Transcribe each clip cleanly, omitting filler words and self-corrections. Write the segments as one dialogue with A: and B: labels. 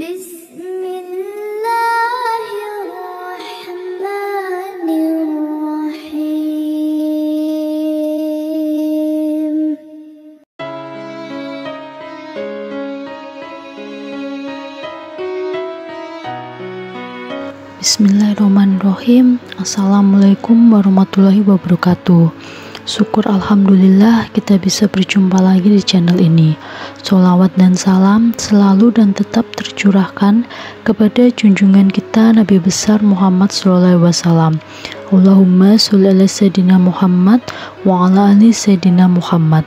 A: Bismillahirrahmanirrahim.
B: Bismillahirrahmanirrahim. Assalamualaikum warahmatullahi wabarakatuh. Syukur alhamdulillah kita bisa berjumpa lagi di channel ini. Sholawat dan salam selalu dan tetap tercurahkan kepada junjungan kita Nabi besar Muhammad SAW. Allahumma sholli ala sayyidina Muhammad wa ala ali sayyidina Muhammad.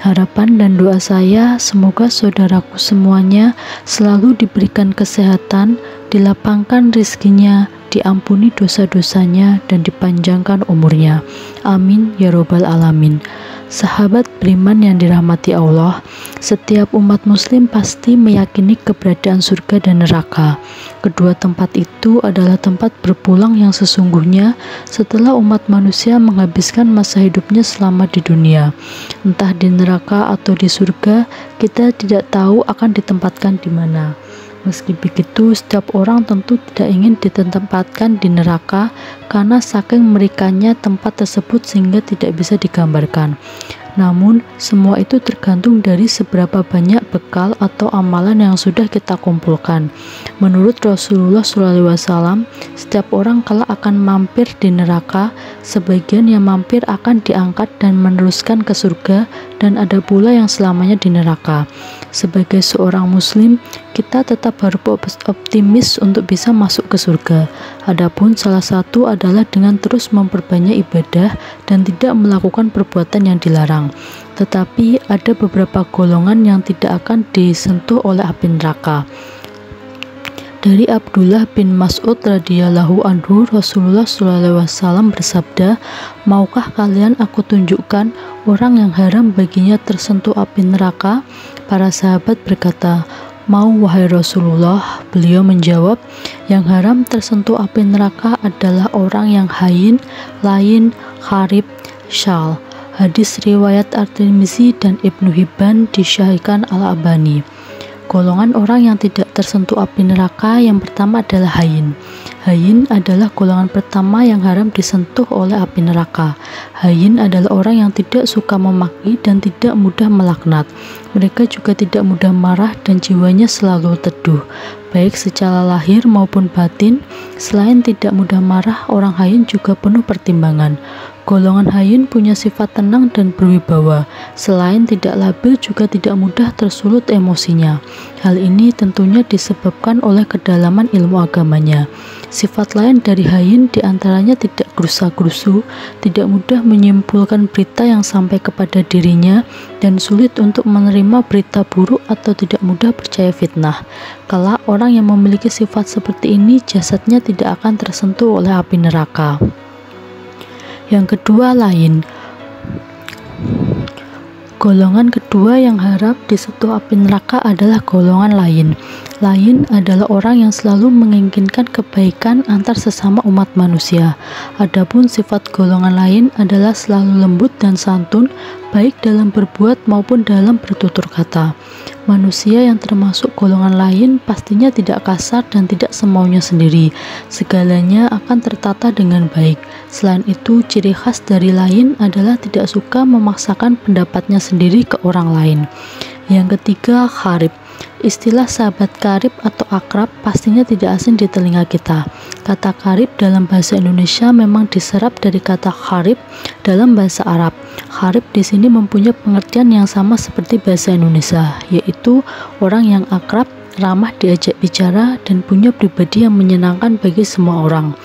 B: Harapan dan doa saya semoga saudaraku semuanya selalu diberikan kesehatan, dilapangkan rezekinya, diampuni dosa-dosanya, dan dipanjangkan umurnya. Amin ya robbal alamin. Sahabat beriman yang dirahmati Allah, setiap umat muslim pasti meyakini keberadaan surga dan neraka. Kedua tempat itu adalah tempat berpulang yang sesungguhnya setelah umat manusia menghabiskan masa hidupnya selama di dunia. Entah di neraka atau di surga, kita tidak tahu akan ditempatkan di mana. Meski begitu, setiap orang tentu tidak ingin ditempatkan di neraka karena saking mengerikannya tempat tersebut sehingga tidak bisa digambarkan. Namun, semua itu tergantung dari seberapa banyak bekal atau amalan yang sudah kita kumpulkan. Menurut Rasulullah SAW, setiap orang kala akan mampir di neraka, sebagian yang mampir akan diangkat dan meneruskan ke surga, dan ada pula yang selamanya di neraka. Sebagai seorang muslim, kita tetap harus optimis untuk bisa masuk ke surga. Adapun salah satu adalah dengan terus memperbanyak ibadah dan tidak melakukan perbuatan yang dilarang. Tetapi ada beberapa golongan yang tidak akan disentuh oleh api neraka. Dari Abdullah bin Mas'ud radhiyallahu anhu, Rasulullah SAW bersabda, "Maukah kalian aku tunjukkan orang yang haram baginya tersentuh api neraka?" Para sahabat berkata, "Mau wahai Rasulullah." Beliau menjawab, "Yang haram tersentuh api neraka adalah orang yang hayin, lain, kharib, syal." Hadis riwayat At-Tirmizi dan Ibnu Hibban disahihkan Al-Albani. Golongan orang yang tidak tersentuh api neraka yang pertama adalah hayin. Hayin adalah golongan pertama yang haram disentuh oleh api neraka. Hayin adalah orang yang tidak suka memaki dan tidak mudah melaknat. Mereka juga tidak mudah marah dan jiwanya selalu teduh, baik secara lahir maupun batin. Selain tidak mudah marah, orang hayin juga penuh pertimbangan. Golongan hayin punya sifat tenang dan berwibawa. Selain tidak labil, juga tidak mudah tersulut emosinya. Hal ini tentunya disebabkan oleh kedalaman ilmu agamanya. Sifat lain dari hayin diantaranya tidak gerusa-gerusu, tidak mudah menyimpulkan berita yang sampai kepada dirinya, dan sulit untuk menerima berita buruk atau tidak mudah percaya fitnah. Kelak orang yang memiliki sifat seperti ini, jasadnya tidak akan tersentuh oleh api neraka. Yang kedua, lain. Golongan kedua yang harap disentuh api neraka adalah golongan lain. Lain adalah orang yang selalu menginginkan kebaikan antar sesama umat manusia. Adapun sifat golongan lain adalah selalu lembut dan santun, baik dalam berbuat maupun dalam bertutur kata. Manusia yang termasuk golongan lain pastinya tidak kasar dan tidak semaunya sendiri. Segalanya akan tertata dengan baik. Selain itu, ciri khas dari lain adalah tidak suka memaksakan pendapatnya sendiri ke orang lain. Yang ketiga, kharib. Istilah sahabat karib atau akrab pastinya tidak asing di telinga kita. Kata karib dalam bahasa Indonesia memang diserap dari kata kharib dalam bahasa Arab. Kharib di sini mempunyai pengertian yang sama seperti bahasa Indonesia, yaitu orang yang akrab, ramah diajak bicara, dan punya pribadi yang menyenangkan bagi semua orang.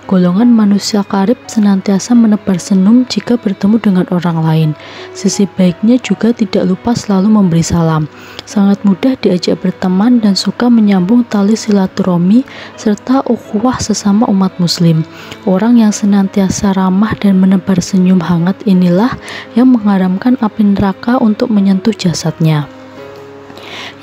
B: Golongan manusia karib senantiasa menebar senyum jika bertemu dengan orang lain. Sisi baiknya juga tidak lupa selalu memberi salam. Sangat mudah diajak berteman dan suka menyambung tali silaturahmi serta ukhuwah sesama umat muslim. Orang yang senantiasa ramah dan menebar senyum hangat inilah yang mengharamkan api neraka untuk menyentuh jasadnya.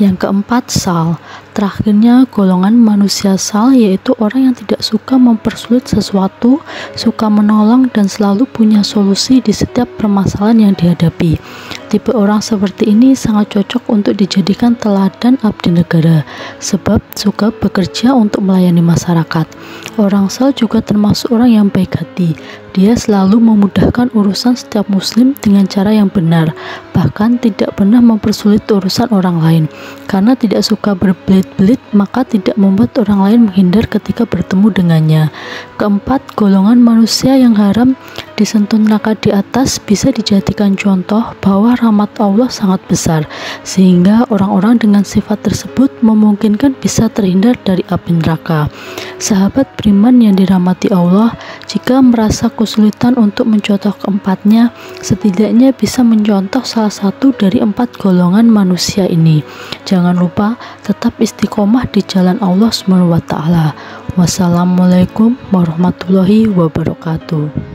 B: Yang keempat, sal. Terakhirnya golongan manusia sal, yaitu orang yang tidak suka mempersulit sesuatu, suka menolong dan selalu punya solusi di setiap permasalahan yang dihadapi. Tipe orang seperti ini sangat cocok untuk dijadikan teladan abdi negara, sebab suka bekerja untuk melayani masyarakat. Orang Sal juga termasuk orang yang baik hati. Dia selalu memudahkan urusan setiap muslim dengan cara yang benar, bahkan tidak pernah mempersulit urusan orang lain. Karena tidak suka berbelit-belit, maka tidak membuat orang lain menghindar ketika bertemu dengannya. Keempat, golongan manusia yang haram disentuh neraka di atas bisa dijadikan contoh bahwa rahmat Allah sangat besar, sehingga orang-orang dengan sifat tersebut memungkinkan bisa terhindar dari api neraka. Sahabat beriman yang dirahmati Allah, jika merasa kesulitan untuk mencontoh keempatnya, setidaknya bisa mencontoh salah satu dari 4 golongan manusia ini. Jangan lupa tetap istiqomah di jalan Allah SWT. Wassalamualaikum warahmatullahi wabarakatuh.